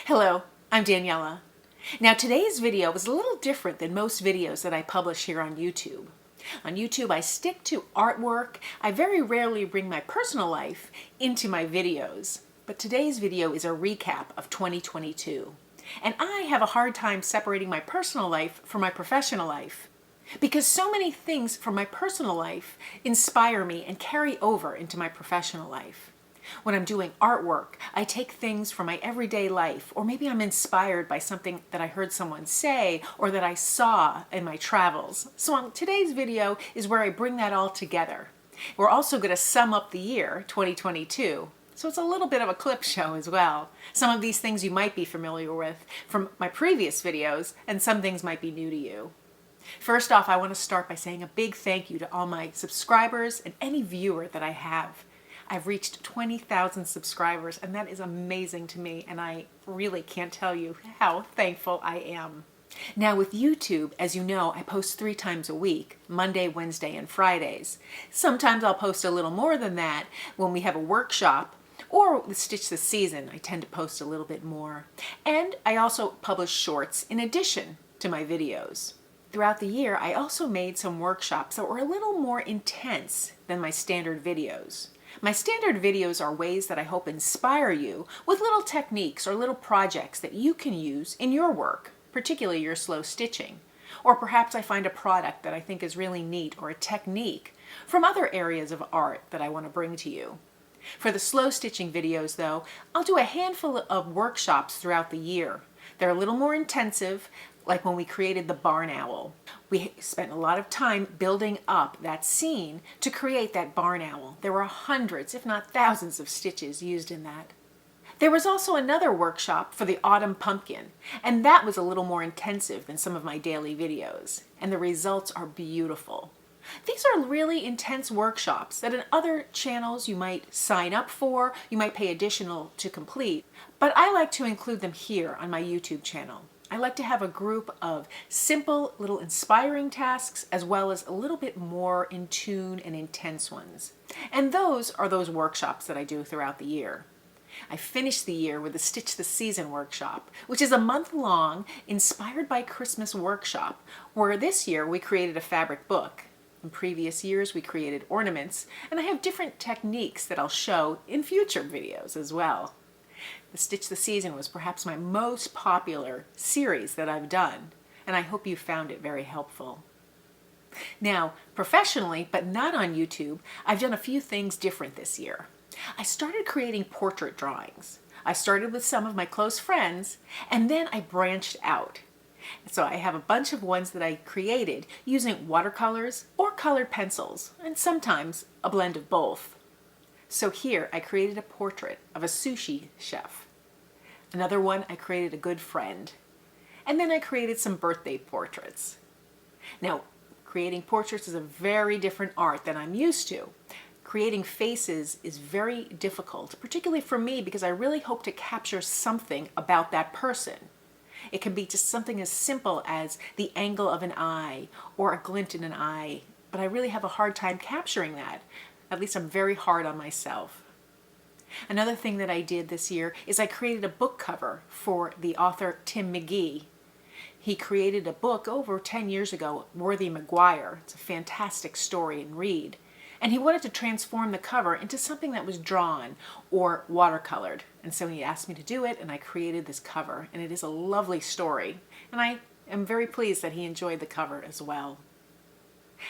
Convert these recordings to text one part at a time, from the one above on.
Hello, I'm Daniela. Now today's video is a little different than most videos that I publish here on YouTube. On YouTube I stick to artwork. I very rarely bring my personal life into my videos. But today's video is a recap of 2022. And I have a hard time separating my personal life from my professional life, because so many things from my personal life inspire me and carry over into my professional life. When I'm doing artwork, I take things from my everyday life, or maybe I'm inspired by something that I heard someone say or that I saw in my travels. So on today's video is where I bring that all together. We're also going to sum up the year 2022. So it's a little bit of a clip show as well. Some of these things you might be familiar with from my previous videos, and some things might be new to you. First off, I want to start by saying a big thank you to all my subscribers and any viewer that I have. I've reached 20,000 subscribers, and that is amazing to me, and I really can't tell you how thankful I am. Now with YouTube, as you know, I post 3 times a week, Monday, Wednesday, and Fridays. Sometimes I'll post a little more than that when we have a workshop, or with Stitch This Season, I tend to post a little bit more. And I also publish shorts in addition to my videos. Throughout the year, I also made some workshops that were a little more intense than my standard videos. My standard videos are ways that I hope inspire you with little techniques or little projects that you can use in your work, particularly your slow stitching. Or perhaps I find a product that I think is really neat, or a technique from other areas of art that I want to bring to you. For the slow stitching videos though, I'll do a handful of workshops throughout the year. They're a little more intensive, like when we created the barn owl. We spent a lot of time building up that scene to create that barn owl. There were hundreds, if not thousands, of stitches used in that. There was also another workshop for the autumn pumpkin, and that was a little more intensive than some of my daily videos, and the results are beautiful. These are really intense workshops that in other channels you might sign up for, you might pay additional to complete, but I like to include them here on my YouTube channel. I like to have a group of simple, little inspiring tasks, as well as a little bit more in tune and intense ones. And those are those workshops that I do throughout the year. I finished the year with the Stitch This Season workshop, which is a month-long, inspired by Christmas workshop, where this year we created a fabric book. In previous years we created ornaments, and I have different techniques that I'll show in future videos as well. The Stitch This Season was perhaps my most popular series that I've done, and I hope you found it very helpful. Now, professionally, but not on YouTube, I've done a few things different this year. I started creating portrait drawings. I started with some of my close friends, and then I branched out. So I have a bunch of ones that I created using watercolors or colored pencils, and sometimes a blend of both. So here I created a portrait of a sushi chef. Another one I created a good friend. And then I created some birthday portraits. Now, creating portraits is a very different art than I'm used to. Creating faces is very difficult, particularly for me, because I really hope to capture something about that person. It can be just something as simple as the angle of an eye or a glint in an eye, but I really have a hard time capturing that. At least I'm very hard on myself. Another thing that I did this year is I created a book cover for the author McGee. He created a book over 10 years ago, Worthy McGuire. It's a fantastic story and read. And he wanted to transform the cover into something that was drawn or watercolored. And so he asked me to do it, and I created this cover. And it is a lovely story. And I am very pleased that he enjoyed the cover as well.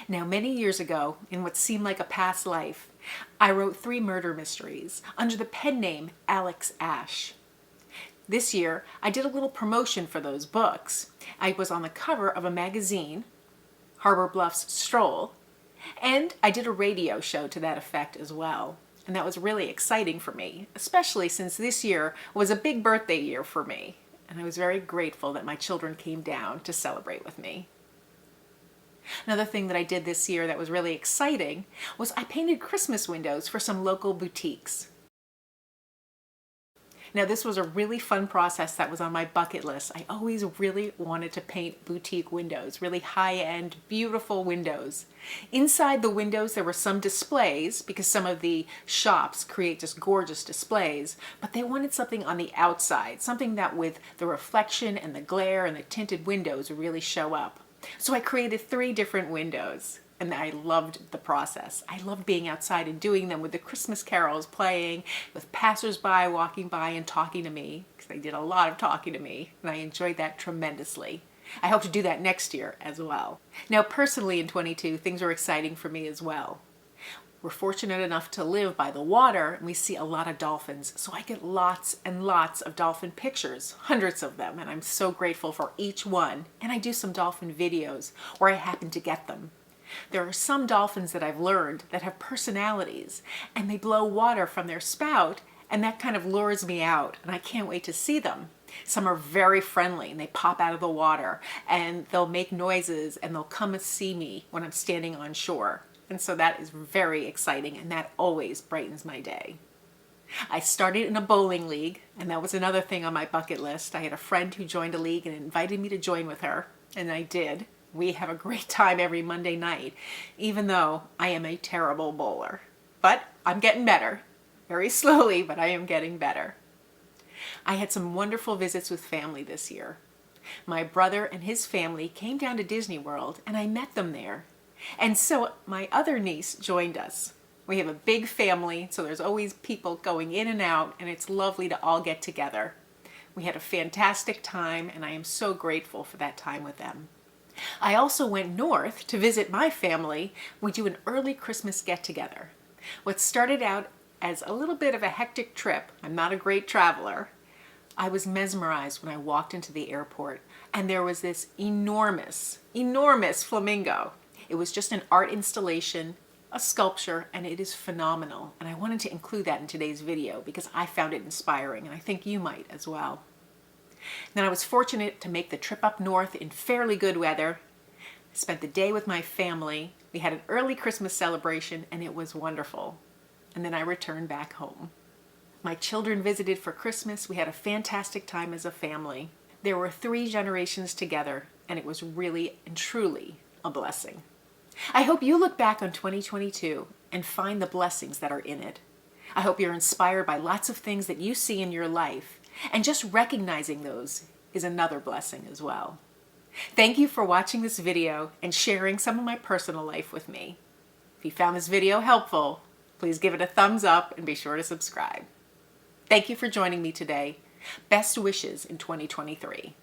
Now, many years ago, in what seemed like a past life, I wrote 3 murder mysteries under the pen name Ashe. This year, I did a little promotion for those books. I was on the cover of a magazine, Bluffs, Stroll, and I did a radio show to that effect as well. And that was really exciting for me, especially since this year was a big birthday year for me. And I was very grateful that my children came down to celebrate with me. Another thing that I did this year that was really exciting was I painted Christmas windows for some local boutiques. Now this was a really fun process that was on my bucket list. I always really wanted to paint boutique windows, really high-end, beautiful windows. Inside the windows there were some displays because some of the shops create just gorgeous displays, but they wanted something on the outside, something that with the reflection and the glare and the tinted windows would really show up. So I created 3 different windows. And I loved the process. I loved being outside and doing them with the Christmas carols playing, with passersby walking by and talking to me, because they did a lot of talking to me, and I enjoyed that tremendously. I hope to do that next year as well. Now, personally in 22, things are exciting for me as well. We're fortunate enough to live by the water, and we see a lot of dolphins, so I get lots and lots of dolphin pictures, hundreds of them, and I'm so grateful for each one. And I do some dolphin videos where I happen to get them. There are some dolphins that I've learned that have personalities, and they blow water from their spout, and that kind of lures me out, and I can't wait to see them. Some are very friendly, and they pop out of the water, and they'll make noises, and they'll come and see me when I'm standing on shore. And so that is very exciting, and that always brightens my day. I started in a bowling league, and that was another thing on my bucket list. I had a friend who joined a league and invited me to join with her, and I did. We have a great time every Monday night, even though I am a terrible bowler. But I'm getting better. Very slowly, but I am getting better. I had some wonderful visits with family this year. My brother and his family came down to Disney World, and I met them there. And so my other niece joined us. We have a big family, so there's always people going in and out, and it's lovely to all get together. We had a fantastic time, and I am so grateful for that time with them. I also went north to visit my family. We do an early Christmas get-together. What started out as a little bit of a hectic trip, I'm not a great traveler, I was mesmerized when I walked into the airport, and there was this enormous, enormous flamingo. It was just an art installation, a sculpture, and it is phenomenal. And I wanted to include that in today's video because I found it inspiring, and I think you might as well. Then I was fortunate to make the trip up north in fairly good weather. I spent the day with my family. We had an early Christmas celebration, and it was wonderful. And then I returned back home. My children visited for Christmas. We had a fantastic time as a family. There were 3 generations together, and it was really and truly a blessing. I hope you look back on 2022 and find the blessings that are in it. I hope you're inspired by lots of things that you see in your life. And just recognizing those is another blessing as well. Thank you for watching this video and sharing some of my personal life with me. If you found this video helpful, please give it a thumbs up and be sure to subscribe. Thank you for joining me today. Best wishes in 2023.